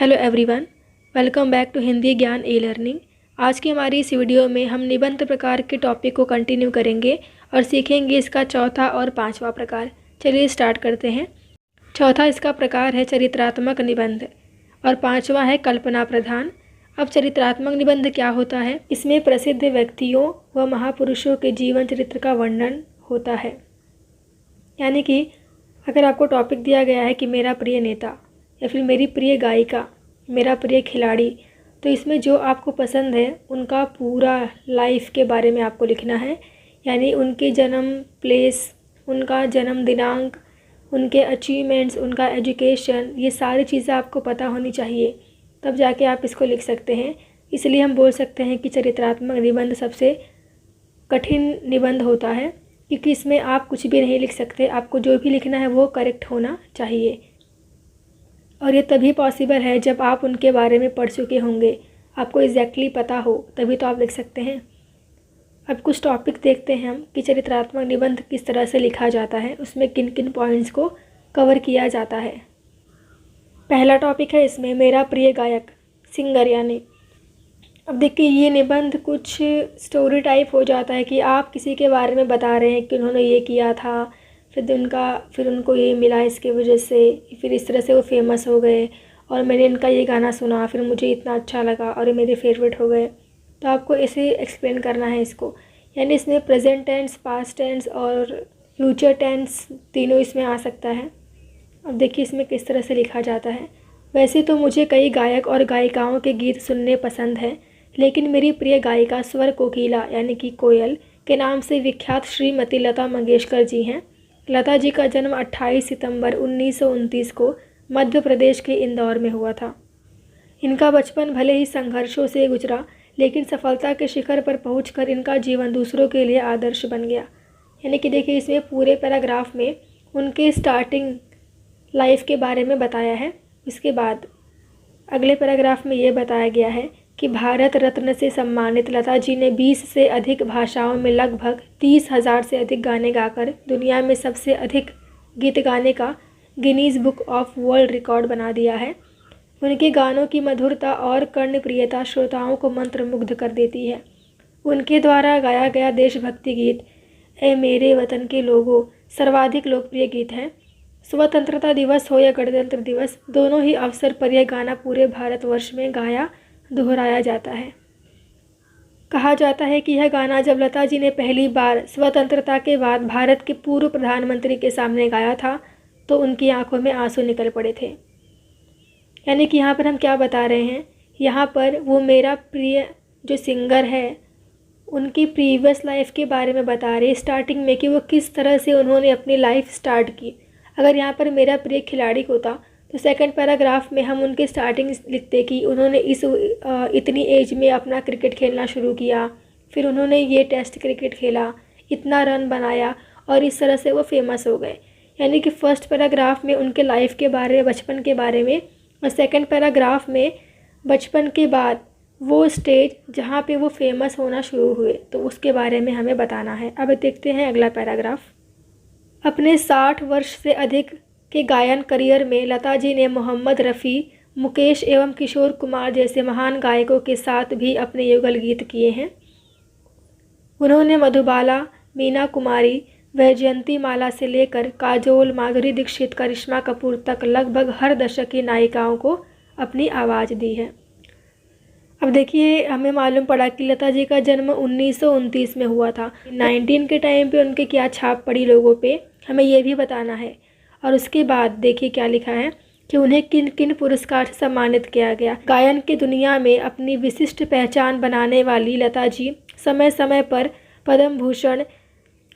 Hello everyone, welcome back to Hindi Gyan e learning. आज की हमारी इस वीडियो में हम निबंध प्रकार के टॉपिक को कंटिन्यू करेंगे और सीखेंगे इसका चौथा और पांचवा प्रकार। चलिए स्टार्ट करते हैं। चौथा इसका प्रकार है चरित्रात्मक निबंध और पांचवा है कल्पना प्रधान। अब चरित्रात्मक निबंध क्या होता है? इसमें प्रसिद्ध व्यक्तियों व महापुरुषों के जीवन चरित्र का वर्णन होता है। यानी कि अगर आपको टॉपिक दिया गया है कि मेरा प्रिय नेता या फिर मेरी प्रिय गायिका, मेरा प्रिय खिलाड़ी, तो इसमें जो आपको पसंद है उनका पूरा लाइफ के बारे में आपको लिखना है। यानी उनके जन्म प्लेस, उनका जन्म दिनांक, उनके अचीवमेंट्स, उनका एजुकेशन, ये सारी चीज़ें आपको पता होनी चाहिए, तब जाके आप इसको लिख सकते हैं। इसलिए हम बोल सकते हैं कि चरित्रात्मक निबंध सबसे कठिन निबंध होता है, क्योंकि इसमें आप कुछ भी नहीं लिख सकते। आपको जो भी लिखना है वो करेक्ट होना चाहिए, और ये तभी पॉसिबल है जब आप उनके बारे में पढ़ चुके होंगे, आपको एग्जैक्टली पता हो, तभी तो आप लिख सकते हैं। अब कुछ टॉपिक देखते हैं हम कि चरित्रात्मक निबंध किस तरह से लिखा जाता है, उसमें किन किन पॉइंट्स को कवर किया जाता है। पहला टॉपिक है इसमें मेरा प्रिय गायक, सिंगर। यानी अब देखिए ये निबंध कुछ स्टोरी टाइप हो जाता है कि आप किसी के बारे में बता रहे हैं कि उन्होंने ये किया था, फिर उनको ये मिला इसके वजह से, फिर इस तरह से वो फेमस हो गए, और मैंने इनका ये गाना सुना, फिर मुझे इतना अच्छा लगा और ये मेरे फेवरेट हो गए। तो आपको ऐसे एक्सप्लेन करना है इसको। यानी इसमें प्रेजेंट टेंस, पास्ट टेंस और फ्यूचर टेंस तीनों इसमें आ सकता है। अब देखिए इसमें किस तरह से लिखा जाता है। वैसे तो मुझे कई गायक और गायिकाओं के गीत सुनने पसंद हैं, लेकिन मेरी प्रिय गायिका स्वर कोकिला यानी कि कोयल के नाम से विख्यात श्रीमती लता मंगेशकर जी हैं। लता जी का जन्म 28 सितंबर 1929 को मध्य प्रदेश के इंदौर में हुआ था। इनका बचपन भले ही संघर्षों से गुजरा, लेकिन सफलता के शिखर पर पहुंचकर इनका जीवन दूसरों के लिए आदर्श बन गया। यानी कि देखिए इसमें पूरे पैराग्राफ में उनके स्टार्टिंग लाइफ के बारे में बताया है। इसके बाद अगले पैराग्राफ में ये बताया गया है कि भारत रत्न से सम्मानित लता जी ने 20 से अधिक भाषाओं में लगभग 30,000 से अधिक गाने गाकर दुनिया में सबसे अधिक गीत गाने का Guinness book of world record बना दिया है। उनके गानों की मधुरता और कर्णप्रियता श्रोताओं को मंत्रमुग्ध कर देती है। उनके द्वारा गाया गया देशभक्ति गीत ए मेरे वतन के लोगों सर्वाधिक लोकप्रिय गीत है। स्वतंत्रता दिवस हो या गणतंत्र दिवस, दोनों ही अवसर पर यह गाना पूरे भारतवर्ष में दोहराया जाता है। कहा जाता है कि यह गाना जब लता जी ने पहली बार स्वतंत्रता के बाद भारत के पूर्व प्रधानमंत्री के सामने गाया था तो उनकी आंखों में आंसू निकल पड़े थे। यानी कि यहाँ पर हम क्या बता रहे हैं, यहाँ पर वो मेरा प्रिय जो सिंगर है उनकी प्रीवियस लाइफ के बारे में बता रहे स्टार्टिंग में, कि वो किस तरह से उन्होंने अपनी लाइफ स्टार्ट की। अगर यहाँ पर मेरा प्रिय खिलाड़ी होता तो सेकंड पैराग्राफ में हम उनके स्टार्टिंग लिखते कि उन्होंने इतनी एज में अपना क्रिकेट खेलना शुरू किया, फिर उन्होंने ये टेस्ट क्रिकेट खेला, इतना रन बनाया और इस तरह से वो फेमस हो गए। यानी कि फर्स्ट पैराग्राफ में उनके लाइफ के बारे में, बचपन के बारे में, और सेकंड पैराग्राफ में बचपन के बाद वो स्टेज जहाँ पे वो फेमस होना शुरू हुए तो उसके बारे में हमें बताना है। अब देखते हैं अगला पैराग्राफ। अपने 60 वर्ष से अधिक के गायन करियर में लता जी ने मोहम्मद रफ़ी, मुकेश एवं किशोर कुमार जैसे महान गायकों के साथ भी अपने युगल गीत किए हैं। उन्होंने मधुबाला, मीना कुमारी, वैजयंती माला से लेकर काजोल, माधुरी दीक्षित, करिश्मा कपूर तक लगभग हर दशक की नायिकाओं को अपनी आवाज़ दी है। अब देखिए हमें मालूम पड़ा कि लता जी का जन्म 1929 में हुआ था। 19 के टाइम पे उनके क्या छाप पड़ी लोगों पे, हमें ये भी बताना है। और उसके बाद देखिए क्या लिखा है कि उन्हें किन किन पुरस्कार से सम्मानित किया गया। गायन की दुनिया में अपनी विशिष्ट पहचान बनाने वाली लता जी समय समय पर पद्म भूषण,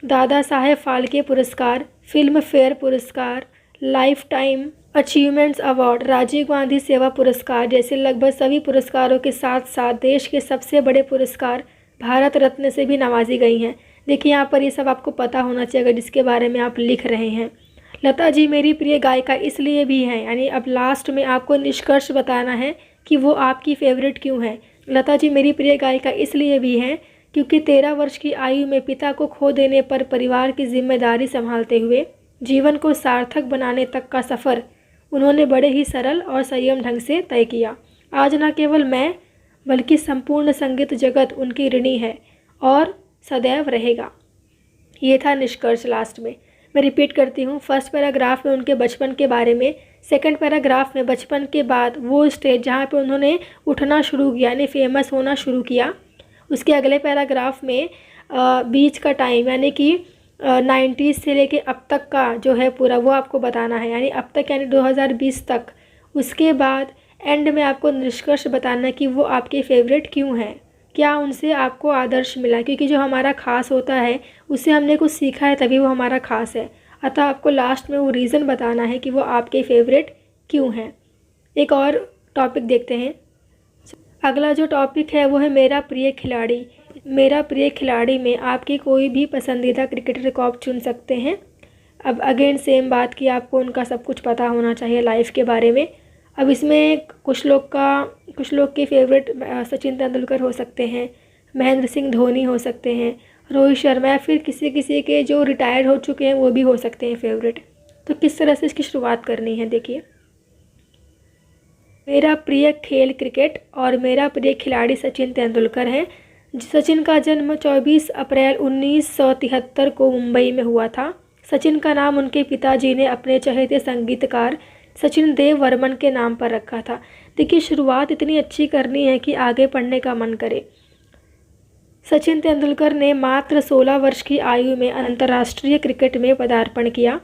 दादा साहेब फाल्के पुरस्कार, फिल्म फेयर पुरस्कार, lifetime achievements award, Rajiv Gandhi सेवा पुरस्कार जैसे लगभग सभी पुरस्कारों के साथ साथ देश के सबसे बड़े पुरस्कार भारत रत्न से भी नवाजी गई हैं। देखिए यहाँ पर ये सब आपको पता होना चाहिए अगर जिसके बारे में आप लिख रहे हैं। लता जी मेरी प्रिय गायिका इसलिए भी हैं, यानी अब लास्ट में आपको निष्कर्ष बताना है कि वो आपकी फेवरेट क्यों है। लता जी मेरी प्रिय गायिका इसलिए भी हैं क्योंकि 13 वर्ष की आयु में पिता को खो देने पर परिवार की जिम्मेदारी संभालते हुए जीवन को सार्थक बनाने तक का सफ़र उन्होंने बड़े ही सरल और संयम ढंग से तय किया। आज न केवल मैं बल्कि संपूर्ण संगीत जगत उनकी ऋणी है और सदैव रहेगा। ये था निष्कर्ष लास्ट में। मैं रिपीट करती हूँ। फर्स्ट पैराग्राफ में उनके बचपन के बारे में, सेकंड पैराग्राफ में बचपन के बाद वो स्टेज जहाँ पे उन्होंने उठना शुरू किया, यानी फेमस होना शुरू किया। उसके अगले पैराग्राफ में बीच का टाइम, यानी कि 90s से लेके अब तक का जो है पूरा वो आपको बताना है, यानी अब तक यानी 2020 तक। उसके बाद एंड में आपको निष्कर्ष बताना है कि वो आपके फेवरेट क्यों हैं, क्या उनसे आपको आदर्श मिला, क्योंकि जो हमारा ख़ास होता है उससे हमने कुछ सीखा है तभी वो हमारा ख़ास है। अतः आपको लास्ट में वो रीज़न बताना है कि वो आपके फेवरेट क्यों हैं। एक और टॉपिक देखते हैं। अगला जो टॉपिक है वो है मेरा प्रिय खिलाड़ी। मेरा प्रिय खिलाड़ी में आपकी कोई भी पसंदीदा क्रिकेटर को आप चुन सकते हैं। अब अगेन सेम बात कि आपको उनका सब कुछ पता होना चाहिए लाइफ के बारे में। अब इसमें कुछ लोग के फेवरेट सचिन तेंदुलकर हो सकते हैं, महेंद्र सिंह धोनी हो सकते हैं, रोहित शर्मा, या फिर किसी के जो रिटायर हो चुके हैं वो भी हो सकते हैं फेवरेट। तो किस तरह से इसकी शुरुआत करनी है देखिए। मेरा प्रिय खेल क्रिकेट और मेरा प्रिय खिलाड़ी सचिन तेंदुलकर है। सचिन का जन्म 24 अप्रैल 1973 को मुंबई में हुआ था। सचिन का नाम उनके पिताजी ने अपने चहेते संगीतकार सचिन देव वर्मन के नाम पर रखा था। देखिए, शुरुआत इतनी अच्छी करनी है कि आगे पढ़ने का मन करे। सचिन तेंदुलकर ने मात्र 16 वर्ष की आयु में अंतर्राष्ट्रीय क्रिकेट में पदार्पण किया।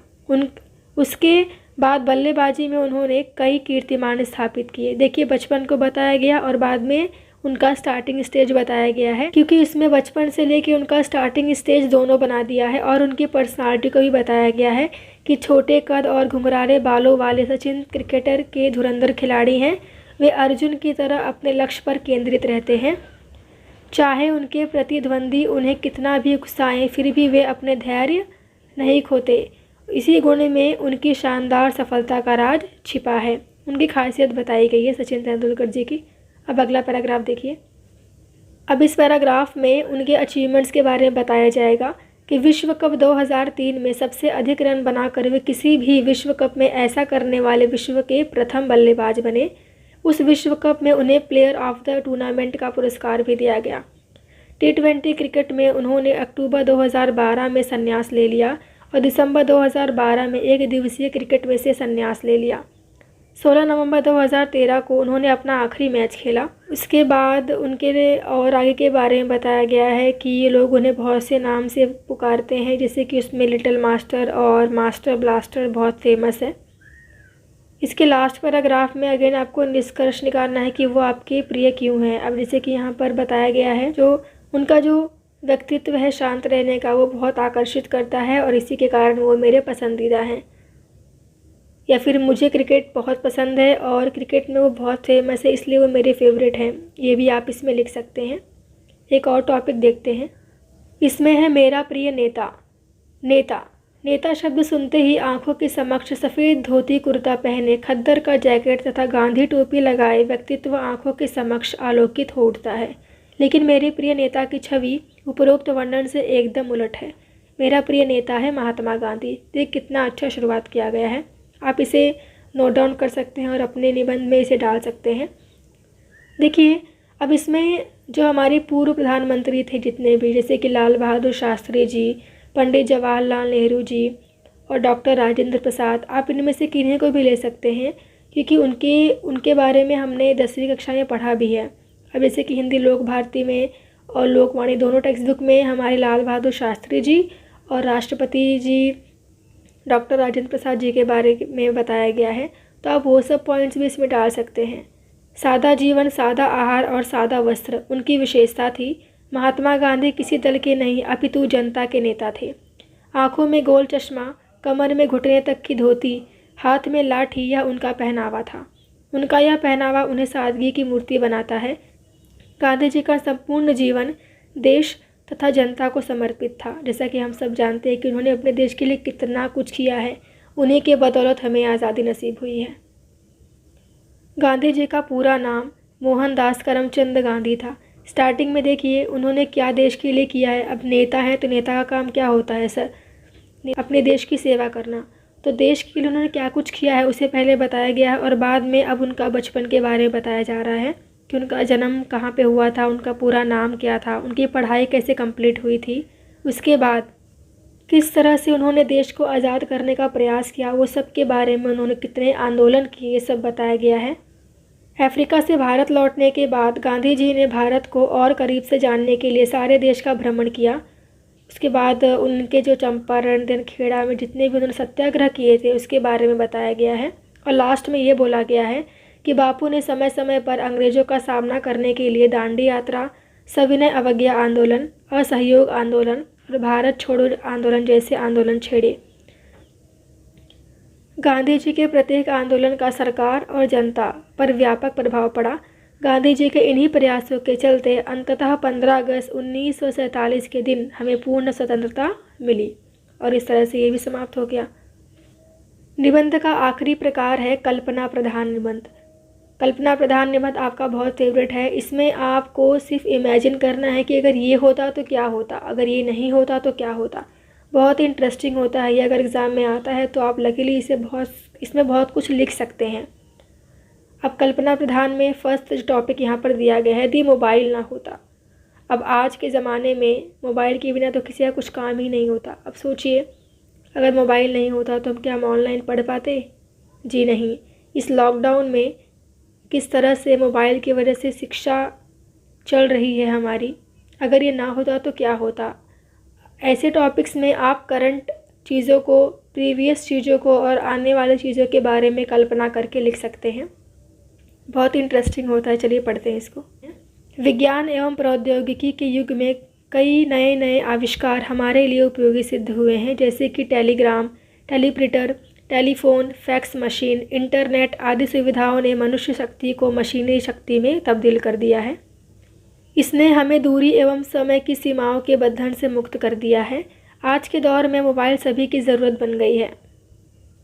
उसके बाद बल्लेबाजी में उन्होंने कई कीर्तिमान स्थापित किए। देखिए, बचपन को बताया गया और बाद में उनका स्टार्टिंग स्टेज बताया गया है, क्योंकि इसमें बचपन से लेके उनका स्टार्टिंग स्टेज दोनों बना दिया है और उनकी पर्सनालिटी को भी बताया गया है कि छोटे कद और घुंघराले बालों वाले सचिन क्रिकेटर के धुरंधर खिलाड़ी हैं। वे अर्जुन की तरह अपने लक्ष्य पर केंद्रित रहते हैं। चाहे उनके प्रतिद्वंदी उन्हें कितना भी उकसाएं, फिर भी वे अपने धैर्य नहीं खोते। इसी गुण में उनकी शानदार सफलता का राज छिपा है। उनकी खासियत बताई गई है सचिन तेंदुलकर जी की। अब अगला पैराग्राफ देखिए। अब इस पैराग्राफ में उनके अचीवमेंट्स के बारे में बताया जाएगा कि विश्व कप 2003 में सबसे अधिक रन बनाकर वे किसी भी विश्व कप में ऐसा करने वाले विश्व के प्रथम बल्लेबाज बने। उस विश्व कप में उन्हें प्लेयर ऑफ द टूर्नामेंट का पुरस्कार भी दिया गया। T20 क्रिकेट में उन्होंने अक्टूबर 2012 में संन्यास ले लिया और दिसंबर 2012 में एक दिवसीय क्रिकेट में से संन्यास ले लिया। 16 नवंबर 2013 को उन्होंने अपना आखिरी मैच खेला। उसके बाद उनके और आगे के बारे में बताया गया है कि ये लोग उन्हें बहुत से नाम से पुकारते हैं, जैसे कि उसमें लिटिल मास्टर और मास्टर ब्लास्टर बहुत फेमस है। इसके लास्ट पैराग्राफ में अगेन आपको निष्कर्ष निकालना है कि वो आपके प्रिय क्यों हैं। अब जैसे कि यहाँ पर बताया गया है, जो उनका जो व्यक्तित्व है शांत रहने का, वो बहुत आकर्षित करता है और इसी के कारण वो मेरे पसंदीदा हैं। या फिर मुझे क्रिकेट बहुत पसंद है और क्रिकेट में वो बहुत फेमस है, इसलिए वो मेरे फेवरेट हैं। ये भी आप इसमें लिख सकते हैं। एक और टॉपिक देखते हैं। इसमें है मेरा प्रिय नेता। नेता शब्द सुनते ही आंखों के समक्ष सफ़ेद धोती कुर्ता पहने, खद्दर का जैकेट तथा गांधी टोपी लगाए व्यक्तित्व आंखों के समक्ष आलोकित हो उठता है। लेकिन मेरे प्रिय नेता की छवि उपरोक्त वर्णन से एकदम उलट है। मेरा प्रिय नेता है महात्मा गांधी। देख कितना अच्छा शुरुआत किया गया है। आप इसे नोट डाउन कर सकते हैं और अपने निबंध में इसे डाल सकते हैं। देखिए, अब इसमें जो हमारे पूर्व प्रधानमंत्री थे जितने भी, जैसे कि लाल बहादुर शास्त्री जी, पंडित जवाहरलाल नेहरू जी और डॉक्टर राजेंद्र प्रसाद, आप इनमें से किन्हीं को भी ले सकते हैं, क्योंकि उनके बारे में हमने 10वीं कक्षा में पढ़ा भी है। अब जैसे कि हिंदी लोक भारती में और लोकवाणी दोनों टेक्स्ट बुक में हमारे लाल बहादुर शास्त्री जी और राष्ट्रपति जी डॉक्टर राजेंद्र प्रसाद जी के बारे में बताया गया है, तो आप वो सब पॉइंट्स भी इसमें डाल सकते हैं। सादा जीवन, सादा आहार और सादा वस्त्र उनकी विशेषता थी। महात्मा गांधी किसी दल के नहीं अपितु जनता के नेता थे। आँखों में गोल चश्मा, कमर में घुटने तक की धोती, हाथ में लाठी, यह उनका पहनावा था। उनका यह पहनावा उन्हें सादगी की मूर्ति बनाता है। गांधी जी का संपूर्ण जीवन देश तथा जनता को समर्पित था। जैसा कि हम सब जानते हैं कि उन्होंने अपने देश के लिए कितना कुछ किया है। उन्हीं के बदौलत हमें आज़ादी नसीब हुई है। गांधी जी का पूरा नाम मोहनदास करमचंद गांधी था। स्टार्टिंग में देखिए उन्होंने क्या देश के लिए किया है। अब नेता है तो नेता का काम क्या होता है सर? अपने देश की सेवा करना। तो देश के लिए उन्होंने क्या कुछ किया है उसे पहले बताया गया है, और बाद में अब उनका बचपन के बारे में बताया जा रहा है कि उनका जन्म कहाँ पे हुआ था, उनका पूरा नाम क्या था, उनकी पढ़ाई कैसे कंप्लीट हुई थी, उसके बाद किस तरह से उन्होंने देश को आज़ाद करने का प्रयास किया, वो सब के बारे में उन्होंने कितने आंदोलन किए, ये सब बताया गया है। अफ्रीका से भारत लौटने के बाद गांधी जी ने भारत को और करीब से जानने के लिए सारे देश का भ्रमण किया। उसके बाद उनके जो चंपारण खेड़ा में जितने भी उन्होंने सत्याग्रह किए थे उसके बारे में बताया गया है। और लास्ट में ये बोला गया है कि बापू ने समय समय पर अंग्रेज़ों का सामना करने के लिए दांडी यात्रा, सविनय अवज्ञा आंदोलन, असहयोग आंदोलन और भारत छोड़ो आंदोलन जैसे आंदोलन छेड़े। गांधी जी के प्रत्येक आंदोलन का सरकार और जनता पर व्यापक प्रभाव पड़ा। गांधी जी के इन्हीं प्रयासों के चलते अंततः 15 अगस्त 1947 के दिन हमें पूर्ण स्वतंत्रता मिली। और इस तरह से ये भी समाप्त हो गया। निबंध का आखिरी प्रकार है कल्पना प्रधान निबंध। कल्पना प्रधान निबंध आपका बहुत फेवरेट है। इसमें आपको सिर्फ इमेजिन करना है कि अगर ये होता तो क्या होता, अगर ये नहीं होता तो क्या होता। बहुत ही इंटरेस्टिंग होता है ये। अगर एग्ज़ाम में आता है तो आप लकीली इसमें बहुत कुछ लिख सकते हैं। अब कल्पना प्रधान में फर्स्ट टॉपिक यहाँ पर दिया गया है, यदि मोबाइल ना होता। अब आज के ज़माने में मोबाइल के बिना तो किसी का कुछ काम ही नहीं होता। अब सोचिए, अगर मोबाइल नहीं होता तो हम क्या हम ऑनलाइन पढ़ पाते? जी नहीं। इस लॉकडाउन में किस तरह से मोबाइल की वजह से शिक्षा चल रही है हमारी, अगर ये ना होता तो क्या होता। ऐसे टॉपिक्स में आप करंट चीज़ों को, प्रीवियस चीज़ों को और आने वाली चीज़ों के बारे में कल्पना करके लिख सकते हैं। बहुत इंटरेस्टिंग होता है। चलिए पढ़ते हैं इसको। विज्ञान एवं प्रौद्योगिकी के युग में कई नए नए आविष्कार हमारे लिए उपयोगी सिद्ध हुए हैं, जैसे कि Telegram, teleprinter, telephone, fax machine, internet आदि सुविधाओं ने मनुष्य शक्ति को मशीनी शक्ति में तब्दील कर दिया है। इसने हमें दूरी एवं समय की सीमाओं के बंधन से मुक्त कर दिया है। आज के दौर में मोबाइल सभी की ज़रूरत बन गई है।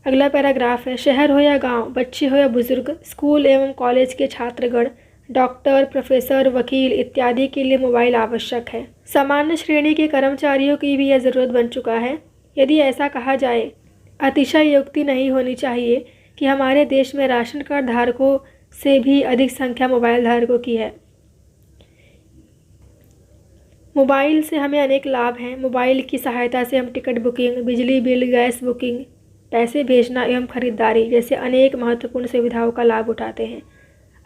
अगला पैराग्राफ है, शहर हो या गांव, बच्चे हो या बुजुर्ग, स्कूल एवं कॉलेज के छात्रगण, डॉक्टर, प्रोफेसर, वकील इत्यादि के लिए मोबाइल आवश्यक है। सामान्य श्रेणी के कर्मचारियों की भी यह ज़रूरत बन चुका है। यदि ऐसा कहा जाए, अतिशयोक्ति नहीं होनी चाहिए कि हमारे देश में राशन कार्ड धारकों से भी अधिक संख्या मोबाइल धारकों की है। मोबाइल से हमें अनेक लाभ हैं। मोबाइल की सहायता से हम टिकट बुकिंग, बिजली बिल, गैस बुकिंग, पैसे भेजना एवं खरीदारी जैसे अनेक महत्वपूर्ण सुविधाओं का लाभ उठाते हैं।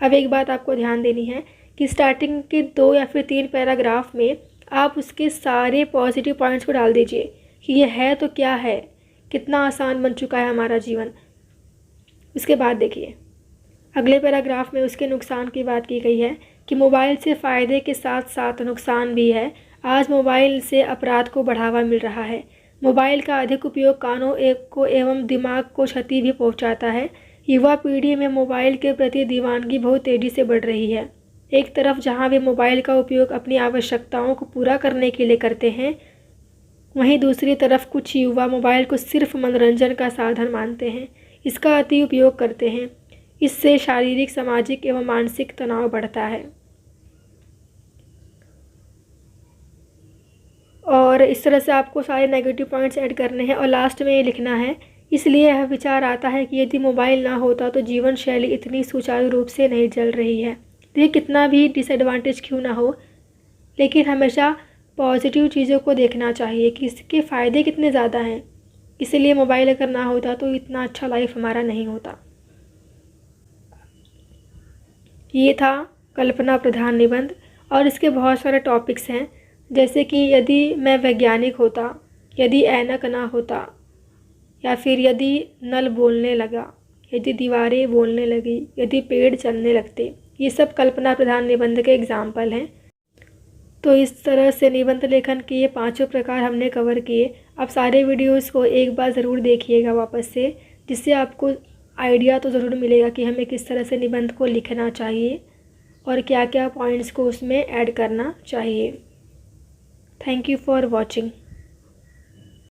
अब एक बात आपको ध्यान देनी है कि स्टार्टिंग के 2 या फिर 3 पैराग्राफ में आप उसके सारे पॉजिटिव पॉइंट्स को डाल दीजिए कि ये है तो क्या है, कितना आसान बन चुका है हमारा जीवन। उसके बाद देखिए, अगले पैराग्राफ में उसके नुकसान की बात की गई है कि मोबाइल से फ़ायदे के साथ साथ नुकसान भी है। आज मोबाइल से अपराध को बढ़ावा मिल रहा है। मोबाइल का अधिक उपयोग कानों को एवं दिमाग को क्षति भी पहुंचाता है। युवा पीढ़ी में मोबाइल के प्रति दीवानगी बहुत तेज़ी से बढ़ रही है। एक तरफ जहां वे मोबाइल का उपयोग अपनी आवश्यकताओं को पूरा करने के लिए करते हैं, वहीं दूसरी तरफ कुछ युवा मोबाइल को सिर्फ मनोरंजन का साधन मानते हैं। इसका अति उपयोग करते हैं। इससे शारीरिक, सामाजिक एवं मानसिक तनाव बढ़ता है। और इस तरह से आपको सारे नेगेटिव पॉइंट्स ऐड करने हैं और लास्ट में ये लिखना है, इसलिए यह विचार आता है कि यदि मोबाइल ना होता तो जीवन शैली इतनी सुचारू रूप से नहीं चल रही है। तो ये कितना भी डिसएडवांटेज क्यों ना हो, लेकिन हमेशा पॉजिटिव चीज़ों को देखना चाहिए कि इसके फ़ायदे कितने ज़्यादा हैं। इसलिए मोबाइल अगर ना होता तो इतना अच्छा लाइफ हमारा नहीं होता। ये था कल्पना प्रधान निबंध और इसके बहुत सारे टॉपिक्स हैं, जैसे कि यदि मैं वैज्ञानिक होता, यदि ऐनक ना होता, या फिर यदि नल बोलने लगा, यदि दीवारें बोलने लगी, यदि पेड़ चलने लगते। ये सब कल्पना प्रधान निबंध के एग्जाम्पल हैं। तो इस तरह से निबंध लेखन के ये 5 प्रकार हमने कवर किए। आप सारे वीडियोस को एक बार ज़रूर देखिएगा वापस से, जिससे आपको आइडिया तो ज़रूर मिलेगा कि हमें किस तरह से निबंध को लिखना चाहिए और क्या क्या पॉइंट्स को उसमें ऐड करना चाहिए। Thank you for watching.